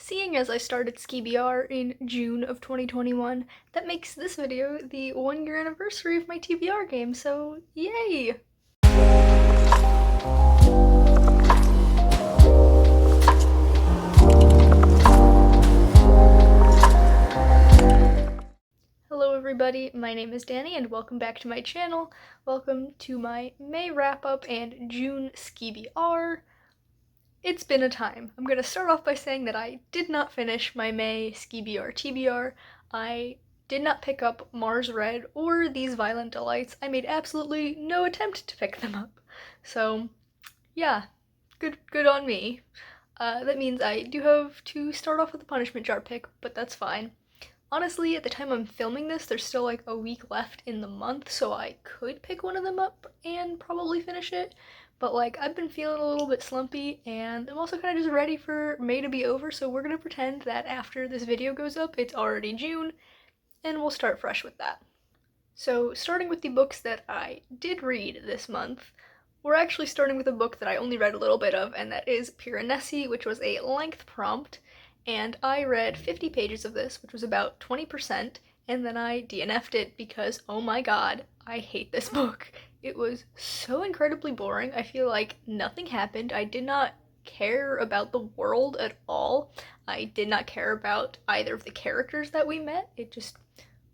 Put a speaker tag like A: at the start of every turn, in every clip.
A: Seeing as I started Skee-B-R in June of 2021, that makes this video the 1-year anniversary of my TBR game, so yay! Hello everybody, my name is Danny and welcome back to my channel. Welcome to my May wrap-up and June Skee-B-R. It's been a time. I'm gonna start off by saying that I did not finish my May Skee-B-R TBR. I did not pick up Mars Red or These Violent Delights. I made absolutely no attempt to pick them up. So, yeah, good on me. That means I do have to start off with a punishment jar pick, but that's fine. Honestly, at the time I'm filming this, there's still like a week left in the month, so I could pick one of them up and probably finish it. But like, I've been feeling a little bit slumpy, and I'm also kind of just ready for May to be over, so we're gonna pretend that after this video goes up, it's already June, and we'll start fresh with that. So, starting with the books that I did read this month, we're actually starting with a book that I only read a little bit of, and that is Piranesi, which was a length prompt, and I read 50 pages of this, which was about 20%, and then I DNF'd it because, oh my god, I hate this book. It was so incredibly boring. I feel like nothing happened. I did not care about the world at all. I did not care about either of the characters that we met. It just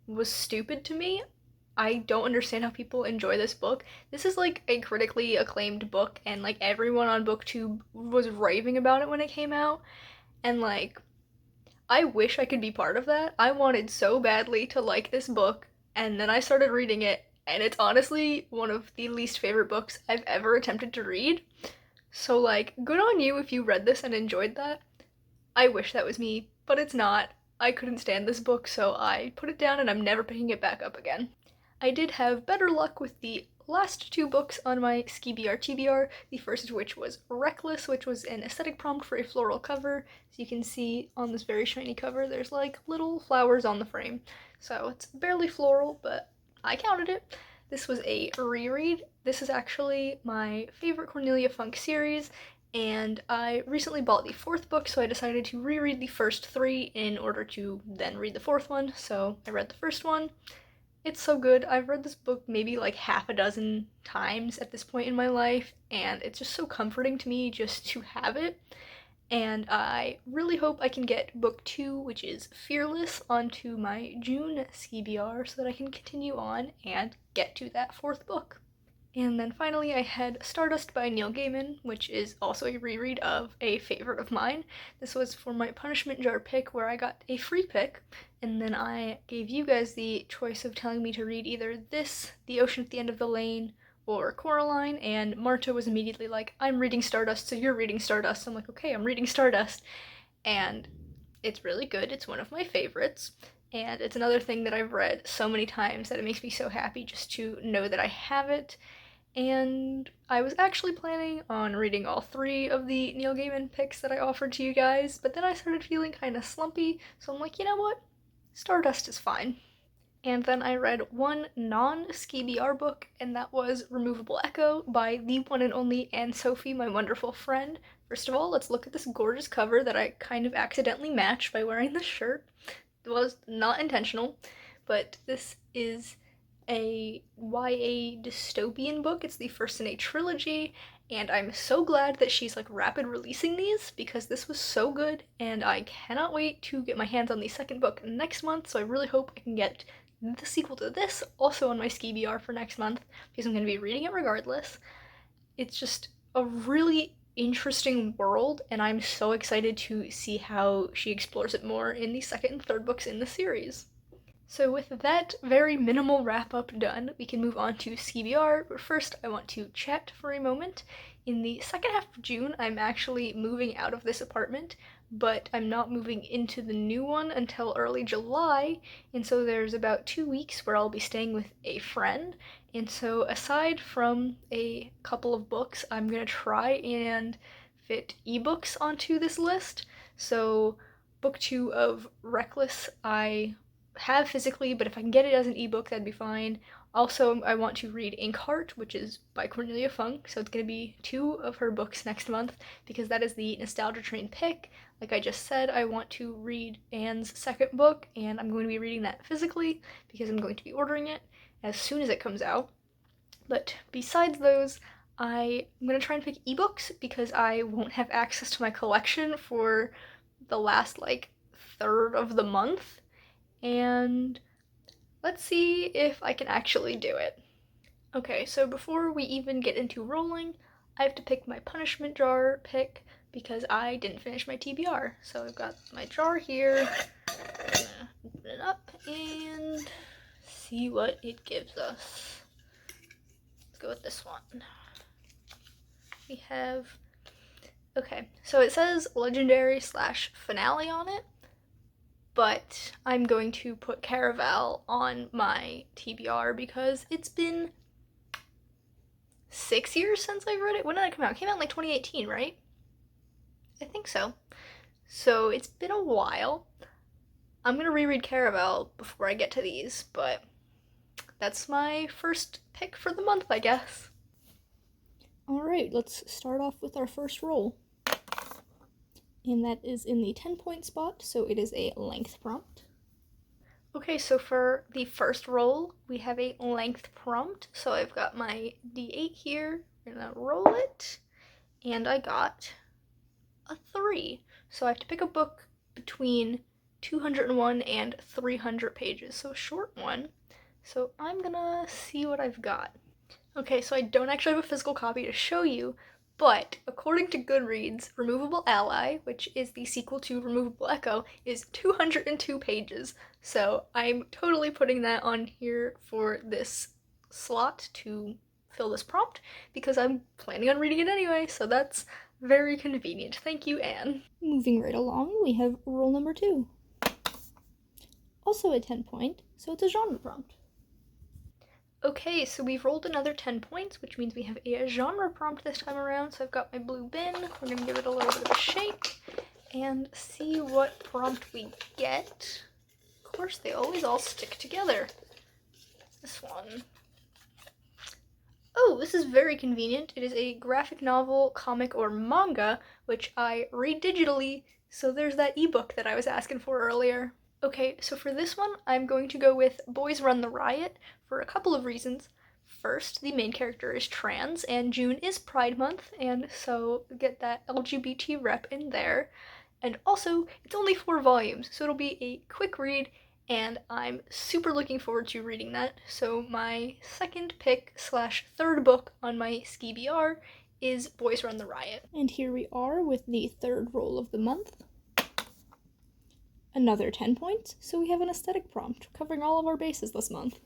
A: was stupid to me. I don't understand how people enjoy this book. This is like a critically acclaimed book, and like everyone on BookTube was raving about it when it came out. And like, I wish I could be part of that. I wanted so badly to like this book, and then I started reading it, and it's honestly one of the least favorite books I've ever attempted to read. So like, good on you if you read this and enjoyed that. I wish that was me, but it's not. I couldn't stand this book, so I put it down and I'm never picking it back up again. I did have better luck with the last two books on my Skee-B-R TBR, the first of which was Reckless, which was an aesthetic prompt for a floral cover. So you can see on this very shiny cover there's like little flowers on the frame. So it's barely floral, but I counted it. This was a reread. This is actually my favorite Cornelia Funke series, and I recently bought the fourth book, so I decided to reread the first three in order to then read the fourth one. So I read the first one. It's so good. I've read this book maybe like half a dozen times at this point in my life, and it's just so comforting to me just to have it. And I really hope I can get book 2, which is Fearless, onto my June Skee-B-R so that I can continue on and get to that fourth book. And then finally I had Stardust by Neil Gaiman, which is also a reread of a favorite of mine. This was for my punishment jar pick where I got a free pick, and then I gave you guys the choice of telling me to read either this, The Ocean at the End of the Lane, or Coraline, and Marta was immediately like, I'm reading Stardust, so you're reading Stardust. I'm like, okay, I'm reading Stardust. And it's really good. It's one of my favorites. And it's another thing that I've read so many times that it makes me so happy just to know that I have it. And I was actually planning on reading all 3 of the Neil Gaiman picks that I offered to you guys, but then I started feeling kind of slumpy, so I'm like, you know what? Stardust is fine. And then I read one non-Skee-B-R book, and that was Removable Echo by the one and only Anne-Sophie, my wonderful friend. First of all, let's look at this gorgeous cover that I kind of accidentally matched by wearing this shirt. It was not intentional, but this is a YA dystopian book. It's the first in a trilogy, and I'm so glad that she's like rapid releasing these because this was so good, and I cannot wait to get my hands on the second book next month, so I really hope I can get the sequel to this also on my Skee-B-R for next month because I'm going to be reading it regardless. It's just a really interesting world, and I'm so excited to see how she explores it more in the second and third books in the series. So with that very minimal wrap-up done, we can move on to Skee-B-R, but first I want to chat for a moment. In the second half of June, I'm actually moving out of this apartment, but I'm not moving into the new one until early July, and so there's about 2 weeks where I'll be staying with a friend, and so aside from a couple of books, I'm gonna try and fit ebooks onto this list. So book 2 of Reckless I have physically, but if I can get it as an ebook, that'd be fine. Also, I want to read Inkheart, which is by Cornelia Funke, so it's going to be 2 of her books next month, because that is the Nostalgia Train pick. Like I just said, I want to read Anne's second book, and I'm going to be reading that physically because I'm going to be ordering it as soon as it comes out. But besides those, I'm going to try and pick ebooks because I won't have access to my collection for the last, third of the month. And let's see if I can actually do it. Okay, so before we even get into rolling, I have to pick my punishment jar pick because I didn't finish my TBR. So I've got my jar here. I'm gonna open it up and see what it gives us. Let's go with this one. We have, okay, so it says legendary / finale on it, but I'm going to put Caraval on my TBR because it's been 6 years since I've read it. When did it come out? It came out in 2018, right? I think so. So it's been a while. I'm gonna reread Caraval before I get to these, but that's my first pick for the month, I guess. Alright, let's start off with our first roll. And that is in the 10-point spot, so it is a length prompt. Okay, so for the first roll, we have a length prompt. So I've got my D8 here, I'm gonna roll it, and I got a 3. So I have to pick a book between 201 and 300 pages, so a short one. So I'm gonna see what I've got. Okay, so I don't actually have a physical copy to show you, but according to Goodreads, Removable Ally, which is the sequel to Removable Echo, is 202 pages. So I'm totally putting that on here for this slot to fill this prompt because I'm planning on reading it anyway, so that's very convenient. Thank you, Anne. Moving right along, we have roll number 2. Also a 10-point, so it's a genre prompt. Okay, so we've rolled another 10 points, which means we have a genre prompt this time around. So I've got my blue bin. We're going to give it a little bit of a shake and see what prompt we get. Of course, they always all stick together. This one. Oh, this is very convenient. It is a graphic novel, comic, or manga, which I read digitally, so there's that ebook that I was asking for earlier. Okay, so for this one, I'm going to go with Boys Run the Riot for a couple of reasons. First, the main character is trans, and June is Pride Month, and so get that LGBT rep in there. And also, it's only 4 volumes, so it'll be a quick read, and I'm super looking forward to reading that. So my second pick / third book on my Skee-B-R is Boys Run the Riot. And here we are with the third roll of the month. Another 10 points, so we have an aesthetic prompt, covering all of our bases this month.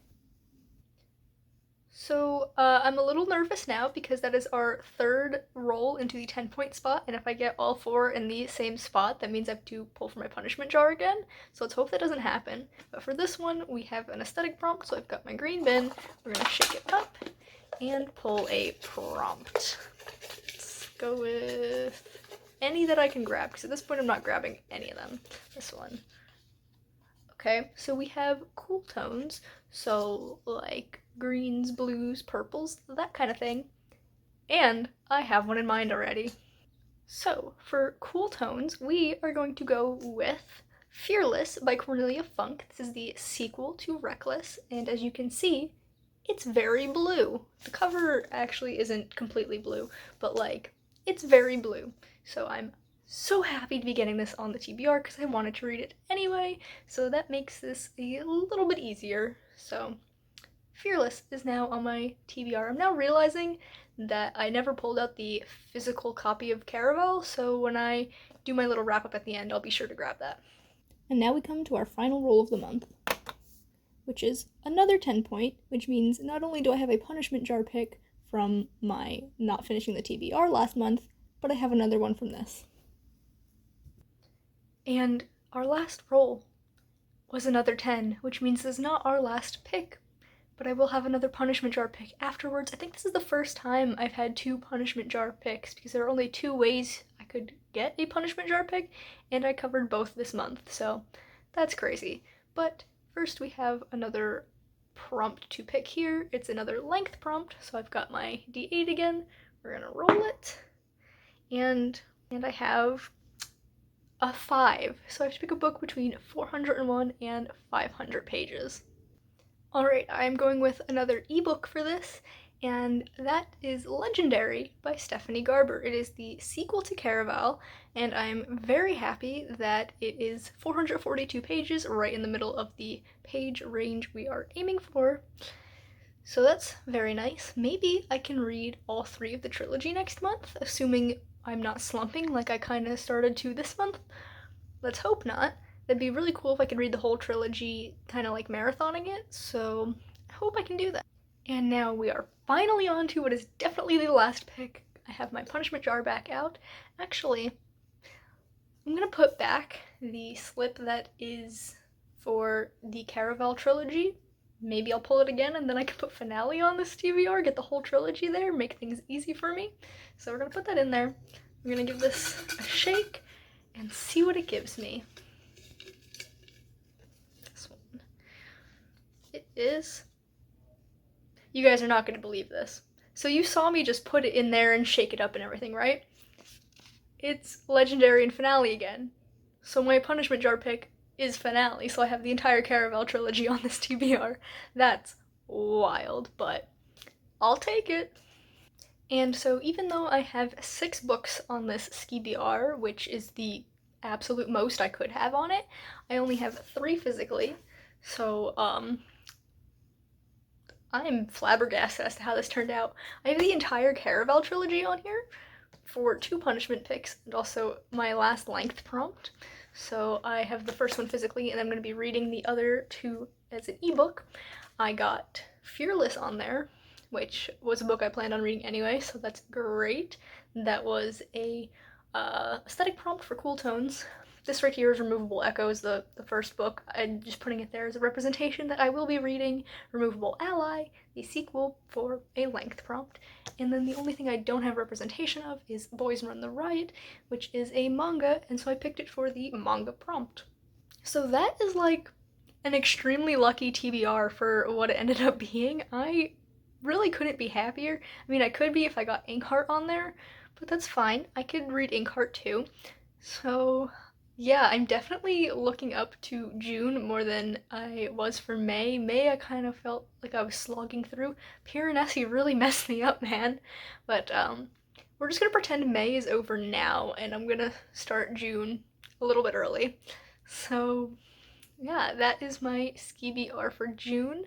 A: So I'm a little nervous now because that is our third roll into the 10-point spot, and if I get all 4 in the same spot, that means I have to pull from my punishment jar again, so let's hope that doesn't happen. But for this one, we have an aesthetic prompt, so I've got my green bin, we're going to shake it up and pull a prompt. Let's go with any that I can grab, because at this point I'm not grabbing any of them. This one. Okay, so we have cool tones, so like greens, blues, purples, that kind of thing. And I have one in mind already. So for cool tones, we are going to go with Fearless by Cornelia Funk. This is the sequel to Reckless, and as you can see, it's very blue. The cover actually isn't completely blue, but it's very blue. So I'm so happy to be getting this on the TBR because I wanted to read it anyway, so that makes this a little bit easier. So Fearless is now on my TBR. I'm now realizing that I never pulled out the physical copy of Caraval, so when I do my little wrap up at the end, I'll be sure to grab that. And now we come to our final roll of the month, which is another 10-point, which means not only do I have a punishment jar pick from my not finishing the TBR last month, but I have another one from this. And our last roll was another 10, which means this is not our last pick, but I will have another punishment jar pick afterwards. I think this is the first time I've had 2 punishment jar picks, because there are only 2 ways I could get a punishment jar pick, and I covered both this month, so that's crazy. But first we have another prompt to pick here. It's another length prompt, so I've got my D8 again. We're gonna roll it, and I have a 5. So I have to pick a book between 401 and 500 pages. Alright, I'm going with another ebook for this, and that is Legendary by Stephanie Garber. It is the sequel to Caraval, and I'm very happy that it is 442 pages, right in the middle of the page range we are aiming for. So that's very nice. Maybe I can read all 3 of the trilogy next month, assuming I'm not slumping like I kind of started to this month. Let's hope not. That'd be really cool if I could read the whole trilogy, kind of like marathoning it, so I hope I can do that. And now we are finally on to what is definitely the last pick. I have my punishment jar back out. Actually, I'm gonna put back the slip that is for the Caraval trilogy. Maybe I'll pull it again and then I can put finale on this TBR, get the whole trilogy there, make things easy for me. So we're gonna put that in there. I'm gonna give this a shake and see what it gives me. This one. It is... You guys are not going to believe this. So you saw me just put it in there and shake it up and everything, right? It's Legendary and Finale again. So my punishment jar pick is Finale, so I have the entire Caraval trilogy on this TBR. That's wild, but I'll take it. And so even though I have 6 books on this Skee-B-R, which is the absolute most I could have on it, I only have 3 physically. So, I'm flabbergasted as to how this turned out. I have the entire Caraval trilogy on here for 2 punishment picks and also my last length prompt. So I have the first one physically and I'm going to be reading the other 2 as an ebook. I got Fearless on there, which was a book I planned on reading anyway, so that's great. That was a aesthetic prompt for cool tones. This right here is Removable Echoes, the first book. I'm just putting it there as a representation that I will be reading Removable Ally, the sequel, for a length prompt. And then the only thing I don't have representation of is Boys Run the Riot, which is a manga, and so I picked it for the manga prompt. So that is like an extremely lucky TBR for what it ended up being. I really couldn't be happier. I mean, I could be if I got Inkheart on there, but that's fine. I could read Inkheart too. So yeah, I'm definitely looking up to June more than I was for May. May I kind of felt like I was slogging through. Piranesi really messed me up, man. But we're just gonna pretend May is over now, and I'm gonna start June a little bit early. So yeah, that is my Skee-B-R for June.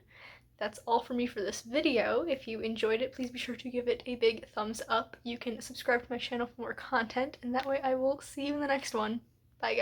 A: That's all for me for this video. If you enjoyed it, please be sure to give it a big thumbs up. You can subscribe to my channel for more content, and that way I will see you in the next one. Bye, guys.